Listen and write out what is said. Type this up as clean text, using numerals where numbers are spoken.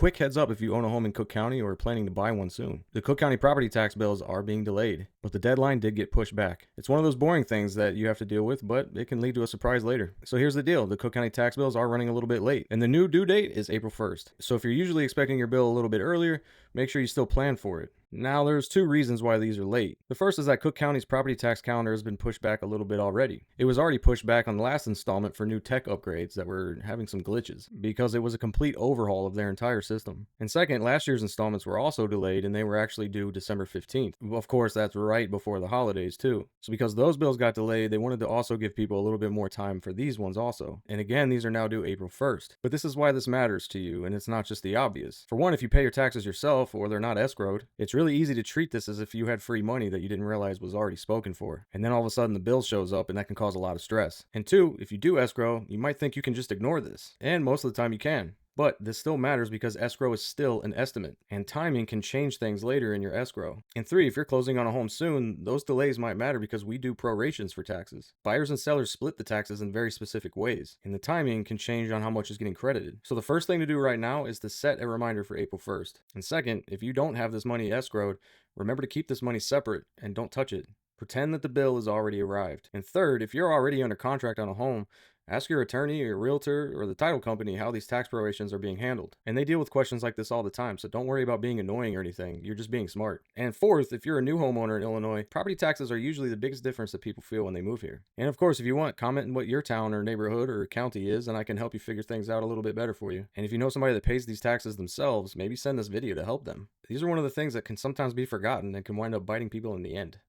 quick heads up if you own a home in Cook County or are planning to buy one soon. The Cook County property tax bills are being delayed, but the deadline did get pushed back. It's one of those boring things that you have to deal with, but it can lead to a surprise later. So here's the deal. The Cook County tax bills are running a little bit late, and the new due date is April 1st. So if you're usually expecting your bill a little bit earlier, make sure you still plan for it. Now, there's two reasons why these are late. The first is that Cook County's property tax calendar has been pushed back a little bit already. It was already pushed back on the last installment for new tech upgrades that were having some glitches, because it was a complete overhaul of their entire system. And second, last year's installments were also delayed, and they were actually due December 15th. Of course, that's right before the holidays too. So because those bills got delayed, they wanted to also give people a little bit more time for these ones also. And again, these are now due April 1st. But this is why this matters to you, and it's not just the obvious. For one, if you pay your taxes yourself or they're not escrowed, it's really easy to treat this as if you had free money that you didn't realize was already spoken for. And then all of a sudden the bill shows up, and that can cause a lot of stress. And two, if you do escrow, you might think you can just ignore this. And most of the time you can. But this still matters because escrow is still an estimate, and timing can change things later in your escrow. And three, if you're closing on a home soon, those delays might matter because we do prorations for taxes. Buyers and sellers split the taxes in very specific ways, and the timing can change on how much is getting credited. So the first thing to do right now is to set a reminder for April 1st. And second, if you don't have this money escrowed, remember to keep this money separate and don't touch it. Pretend that the bill has already arrived. And third, if you're already under contract on a home, ask your attorney or your realtor or the title company how these tax prorations are being handled. And they deal with questions like this all the time, so don't worry about being annoying or anything. You're just being smart. And fourth, if you're a new homeowner in Illinois, property taxes are usually the biggest difference that people feel when they move here. And of course, if you want, comment in what your town or neighborhood or county is, and I can help you figure things out a little bit better for you. And if you know somebody that pays these taxes themselves, maybe send this video to help them. These are one of the things that can sometimes be forgotten and can wind up biting people in the end.